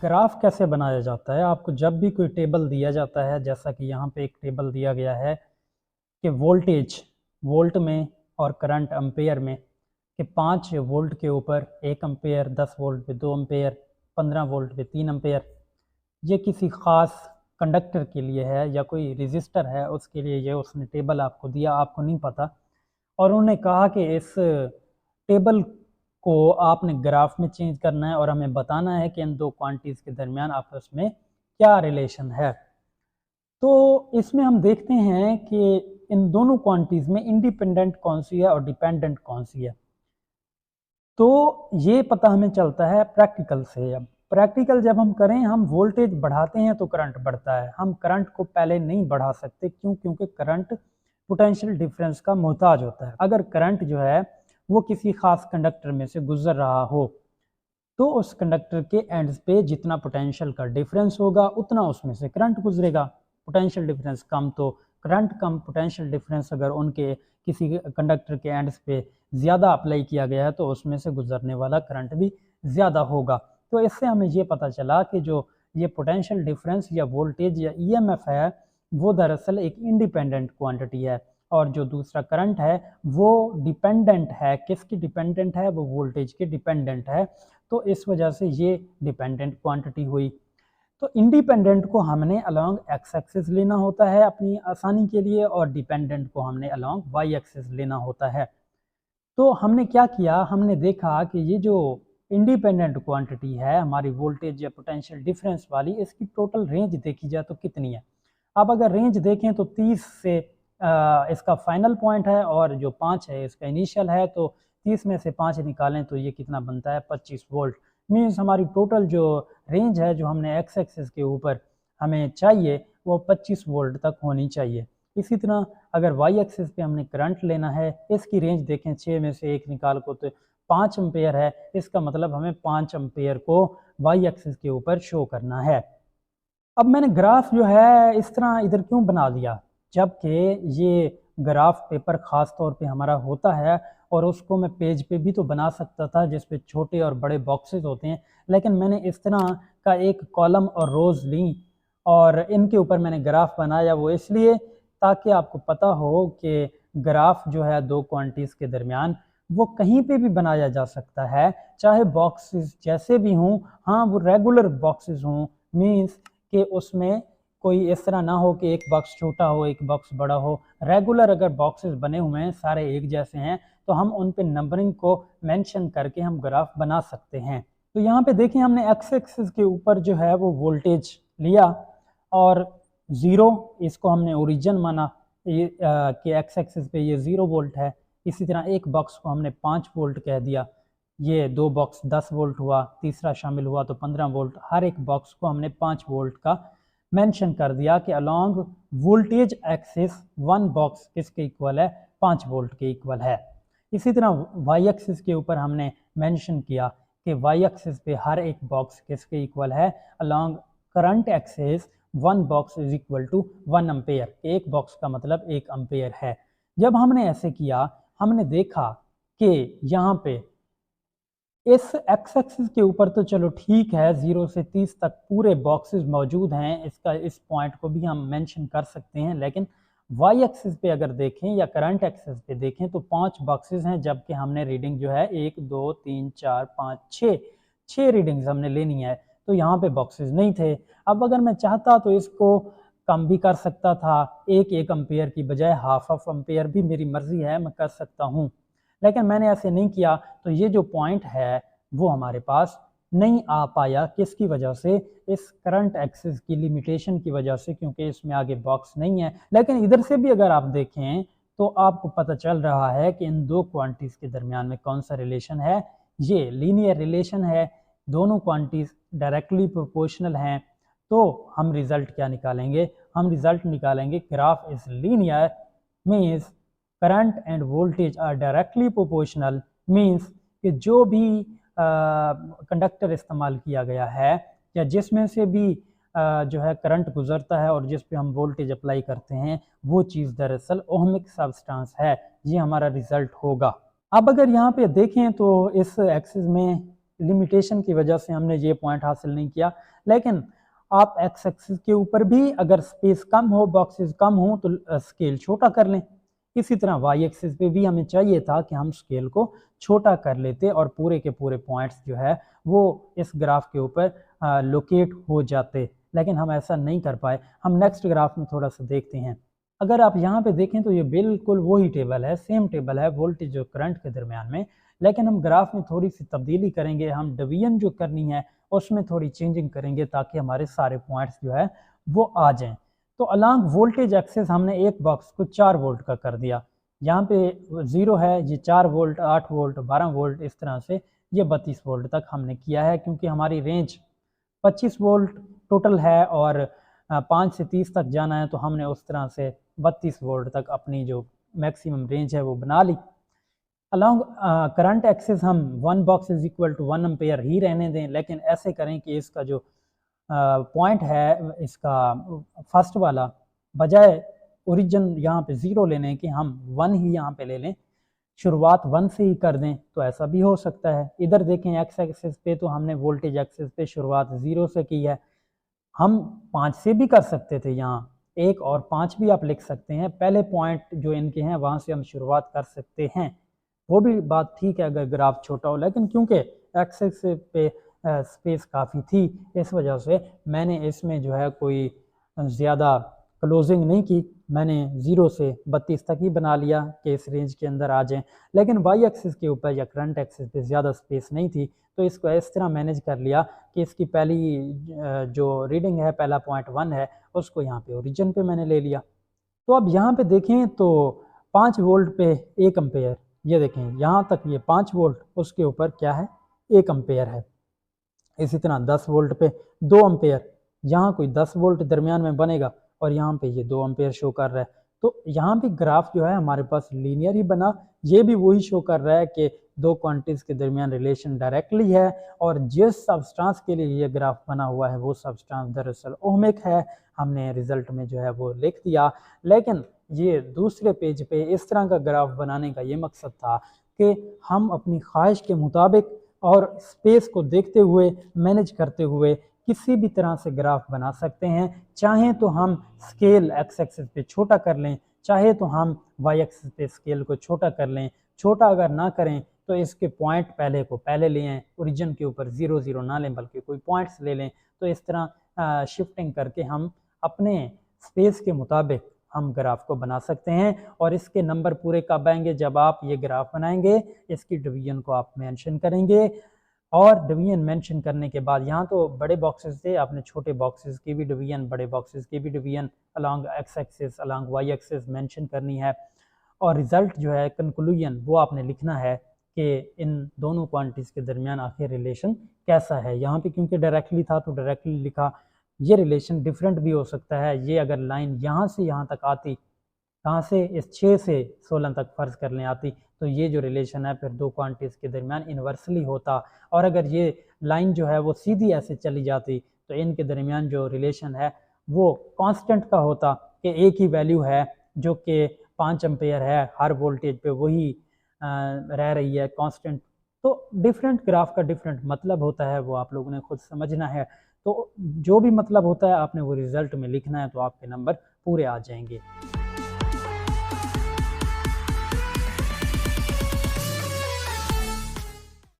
Graph कैसे बनाया जाता है। आपको जब भी कोई टेबल दिया जाता है, जैसा कि यहाँ पे एक टेबल दिया गया है कि वोल्टेज वोल्ट में और करंट एम्पेयर में, कि 5 वोल्ट के ऊपर 1 एम्पेयर, 10 वोल्ट पे 2 एम्पेयर, 15 वोल्ट पे 3 एम्पेयर। ये किसी ख़ास कंडक्टर के लिए है या कोई रजिस्टर है उसके लिए ये उसने टेबल आपको दिया, आपको नहीं पता। और उन्होंने कहा कि इस टेबल को आपने ग्राफ में चेंज करना है और हमें बताना है कि इन दो क्वांटिटीज़ के दरमियान आपस में क्या रिलेशन है। तो इसमें हम देखते हैं कि इन दोनों क्वांटिटीज़ में इंडिपेंडेंट कौन सी है और डिपेंडेंट कौन सी है। तो ये पता हमें चलता है प्रैक्टिकल से। अब प्रैक्टिकल जब हम करें, हम वोल्टेज बढ़ाते हैं तो करंट बढ़ता है। हम करंट को पहले नहीं बढ़ा सकते, क्यों? क्योंकि करंट पोटेंशियल डिफरेंस का मोहताज होता है। अगर करंट जो है वो किसी खास कंडक्टर में से गुजर रहा हो तो उस कंडक्टर के एंड्स पे जितना पोटेंशियल का डिफरेंस होगा उतना उसमें से करंट गुजरेगा। पोटेंशियल डिफरेंस कम तो करंट कम। पोटेंशियल डिफरेंस अगर उनके किसी कंडक्टर के एंड्स पे ज़्यादा अप्लाई किया गया है तो उसमें से गुजरने वाला करंट भी ज़्यादा होगा। तो इससे हमें ये पता चला कि जो ये पोटेंशियल डिफरेंस या वोल्टेज या ईएमएफ है वो दरअसल एक इंडिपेंडेंट क्वांटिटी है, और जो दूसरा करंट है वो डिपेंडेंट है। किसकी डिपेंडेंट है? वो वोल्टेज के डिपेंडेंट है। तो इस वजह से ये डिपेंडेंट क्वांटिटी हुई। तो इंडिपेंडेंट को हमने अलोंग एक्स एक्सिस लेना होता है अपनी आसानी के लिए, और डिपेंडेंट को हमने अलोंग वाई एक्सिस लेना होता है। तो हमने क्या किया, हमने देखा कि ये जो इंडिपेंडेंट क्वांटिटी है हमारी वोल्टेज या पोटेंशियल डिफरेंस वाली, इसकी टोटल रेंज देखी जाए तो कितनी है। अब अगर रेंज देखें तो 30 से इसका फाइनल पॉइंट है और जो 5 है इसका इनिशियल है। तो 30 में से 5 निकालें तो ये कितना बनता है? 25 वोल्ट। मीन्स हमारी टोटल जो रेंज है जो हमने एक्स एक्सिस के ऊपर हमें चाहिए वो 25 वोल्ट तक होनी चाहिए। इसी तरह अगर वाई एक्सिस पे हमने करंट लेना है, इसकी रेंज देखें 6 में से 1 निकाल को तो 5 एम्पेयर है। इसका मतलब हमें 5 एम्पेयर को वाई एक्सिस के ऊपर शो करना है। अब मैंने ग्राफ जो है इस तरह इधर क्यों बना दिया, जबकि ये ग्राफ पेपर ख़ास तौर पे हमारा होता है और उसको मैं पेज पे भी तो बना सकता था जिस पे छोटे और बड़े बॉक्सेस होते हैं, लेकिन मैंने इस तरह का एक कॉलम और रोज़ ली और इनके ऊपर मैंने ग्राफ बनाया। वो इसलिए ताकि आपको पता हो कि ग्राफ जो है दो क्वांटिटीज़ के दरमियान वो कहीं पे भी बनाया जा सकता है, चाहे बॉक्सेस जैसे भी हों। हाँ, वो रेगुलर बॉक्सेस हों, मीन्स कि उसमें कोई इस तरह ना हो कि एक बॉक्स छोटा हो एक बॉक्स बड़ा हो। रेगुलर अगर बॉक्सेस बने हुए हैं, सारे एक जैसे हैं, तो हम उन पे नंबरिंग को मेंशन करके हम ग्राफ बना सकते हैं। तो यहाँ पे देखें, हमने एक्स एक्सिस के ऊपर जो है वो वोल्टेज लिया और 0 इसको हमने ओरिजिन माना ये कि एक्स एक्सिस पे ये 0 वोल्ट है। इसी तरह एक बॉक्स को हमने 5 वोल्ट कह दिया, ये 2 बॉक्स 10 वोल्ट हुआ, तीसरा शामिल हुआ तो 15 वोल्ट। हर एक बॉक्स को हमने 5 वोल्ट का मेंशन कर दिया कि along voltage axis one box किसके इक्वल है? 5 वोल्ट के इक्वल है। इसी तरह वाई एक्सिस के ऊपर हमने मेंशन किया कि वाई एक्सिस पे हर एक बॉक्स किसके इक्वल है? Along current axis one box is equal to 1 ampere. एक बॉक्स का मतलब 1 एम्पेयर है। जब हमने ऐसे किया, हमने देखा कि यहाँ पे इस एक्स एक्सिस के ऊपर तो चलो ठीक है, 0 से 30 तक पूरे बॉक्सेस मौजूद हैं, इसका इस पॉइंट को भी हम मेंशन कर सकते हैं। लेकिन वाई एक्सिस पे अगर देखें या करंट एक्सिस पे देखें तो 5 बॉक्सेस हैं, जबकि हमने रीडिंग जो है 1 2 3 4 5 6 रीडिंग्स हमने लेनी है। तो यहाँ पे बॉक्सेस नहीं थे। अब अगर मैं चाहता तो इसको कम भी कर सकता था, 1 एम्पेयर की बजाय हाफ ऑफ एम्पेयर भी मेरी मर्जी है, मैं कर सकता हूँ, लेकिन मैंने ऐसे नहीं किया। तो ये जो पॉइंट है वो हमारे पास नहीं आ पाया। किसकी वजह से? इस करंट एक्सिस की लिमिटेशन की वजह से, क्योंकि इसमें आगे बॉक्स नहीं है। लेकिन इधर से भी अगर आप देखें तो आपको पता चल रहा है कि इन दो क्वांटिटीज़ के दरमियान में कौन सा रिलेशन है? ये लीनियर रिलेशन है। दोनों क्वांटिटीज़ डायरेक्टली प्रोपोर्शनल हैं। तो हम रिज़ल्ट क्या निकालेंगे? हम रिज़ल्ट निकालेंगे graph is linear means current and voltage are directly proportional, means कि जो भी कंडक्टर इस्तेमाल किया गया है या जिसमें से भी जो है करंट गुजरता है और जिस पे हम वोल्टेज अप्लाई करते हैं वो चीज़ दरअसल ओहमिक सब्सटेंस है। ये हमारा रिजल्ट होगा। अब अगर यहाँ पे देखें तो इस एक्सिस में लिमिटेशन की वजह से हमने ये पॉइंट हासिल नहीं किया। लेकिन आप एक्स एक्सिस के ऊपर भी अगर स्पेस कम हो, बॉक्सेस कम हो, तो स्केल छोटा कर लें। इसी तरह वाई एक्सिस पे भी हमें चाहिए था कि हम स्केल को छोटा कर लेते और पूरे के पूरे पॉइंट्स जो है वो इस ग्राफ के ऊपर लोकेट हो जाते, लेकिन हम ऐसा नहीं कर पाए। हम नेक्स्ट ग्राफ में थोड़ा सा देखते हैं। अगर आप यहाँ पे देखें तो ये बिल्कुल वही टेबल है, सेम टेबल है वोल्टेज और करंट के दरमियान में, लेकिन हम ग्राफ में थोड़ी सी तब्दीली करेंगे। हम डिवीजन जो करनी है उसमें थोड़ी चेंजिंग करेंगे ताकि हमारे सारे पॉइंट्स जो है वो आ जाएं। तो अलॉन्ग वोल्टेज एक्सेस हमने एक बॉक्स को 4 वोल्ट का कर दिया। यहाँ पे 0 है, ये 4 वोल्ट, 8 वोल्ट, 12 वोल्ट, इस तरह से ये 32 वोल्ट तक हमने किया है, क्योंकि हमारी रेंज 25 वोल्ट टोटल है और 5 से 30 तक जाना है, तो हमने उस तरह से 32 वोल्ट तक अपनी जो मैक्सिमम रेंज है वो बना ली। अलॉन्ग करंट एक्सेस हम 1 box is equal to 1 ampere ही रहने दें, लेकिन ऐसे करें कि इसका जो पॉइंट है इसका फर्स्ट वाला, बजाय ओरिजिन यहाँ पे 0 लेने के हम 1 ही यहाँ पे ले लें, शुरुआत 1 से ही कर दें, तो ऐसा भी हो सकता है। इधर देखें एक्स एक्सिस पे तो हमने वोल्टेज एक्सिस पे शुरुआत 0 से की है। हम 5 से भी कर सकते थे, यहाँ 1 और 5 भी आप लिख सकते हैं। पहले पॉइंट जो इनके हैं वहाँ से हम शुरुआत कर सकते हैं, वो भी बात ठीक है अगर ग्राफ छोटा हो, लेकिन क्योंकि एक्स एक्सिस पे स्पेस काफ़ी थी, इस वजह से मैंने इसमें जो है कोई ज़्यादा क्लोजिंग नहीं की। मैंने 0 से 32 तक ही बना लिया कि इस रेंज के अंदर आ जाएं, लेकिन वाई एक्सिस के ऊपर या करंट एक्सिस पे ज़्यादा स्पेस नहीं थी, तो इसको इस तरह मैनेज कर लिया कि इसकी पहली जो रीडिंग है, पहला पॉइंट 1 है, उसको यहाँ पे ओरिजिन पे मैंने ले लिया। तो अब यहाँ पे देखें तो 5 वोल्ट पे 1 एम्पेयर, ये देखें यहाँ तक ये 5 वोल्ट, उसके ऊपर क्या है 1 एम्पेयर है। इसी तरह 10 वोल्ट पे 2 एम्पेयर, यहाँ कोई 10 वोल्ट दरमियान में बनेगा और यहाँ पे ये 2 एम्पेयर शो कर रहा है। तो यहाँ भी ग्राफ जो है हमारे पास लीनियर ही बना, ये भी वही शो कर रहा है कि दो क्वांटिटीज के दरमियान रिलेशन डायरेक्टली है, और जिस सब्सटेंस के लिए ये ग्राफ बना हुआ है वो सब्सटेंस दरअसल ओहमिक है। हमने रिजल्ट में जो है वो लिख दिया, लेकिन ये दूसरे पेज पे इस तरह का ग्राफ बनाने का ये मकसद था कि हम अपनी ख्वाहिश के मुताबिक और स्पेस को देखते हुए, मैनेज करते हुए किसी भी तरह से ग्राफ बना सकते हैं। चाहे तो हम स्केल एक्स एक्सिस पे छोटा कर लें, चाहे तो हम वाई एक्सिस पे स्केल को छोटा कर लें। छोटा अगर ना करें तो इसके पॉइंट पहले को पहले ले आएँ, ओरिजिन के ऊपर 0 0 ना लें बल्कि कोई पॉइंट्स ले लें। तो इस तरह शिफ्टिंग करके हम अपने स्पेस के मुताबिक हम ग्राफ को बना सकते हैं। और इसके नंबर पूरे कब आएंगे, जब आप ये ग्राफ बनाएंगे, इसकी डिवीजन को आप मेंशन करेंगे, और डिवीजन मेंशन करने के बाद यहाँ तो बड़े बॉक्सेस थे, आपने छोटे बॉक्सेस की भी डिवीजन, बड़े बॉक्सेस की भी division along X axis along Y axis mention करनी है। और रिज़ल्ट जो है कंक्लूजन वो आपने लिखना है कि इन दोनों क्वांटिटीज़ के दरमियान आखिर रिलेशन कैसा है। यहाँ पे क्योंकि डायरेक्टली था तो डायरेक्टली लिखा, ये रिलेशन डिफरेंट भी हो सकता है। ये अगर लाइन यहाँ से यहाँ तक आती, कहाँ से, इस 6 से 16 तक फ़र्ज़ कर लें आती, तो ये जो रिलेशन है फिर दो क्वांटिटीज़ के दरमियान इन्वर्सली होता। और अगर ये लाइन जो है वो सीधी ऐसे चली जाती तो इनके दरमियान जो रिलेशन है वो कांस्टेंट का होता, कि एक ही वैल्यू है जो कि 5 एम्पेयर है, हर वोल्टेज पे वही रह रही है कांस्टेंट। तो डिफरेंट ग्राफ का डिफरेंट मतलब होता है, वो आप लोगों ने खुद समझना है। तो जो भी मतलब होता है आपने वो रिज़ल्ट में लिखना है, तो आपके नंबर पूरे आ जाएंगे।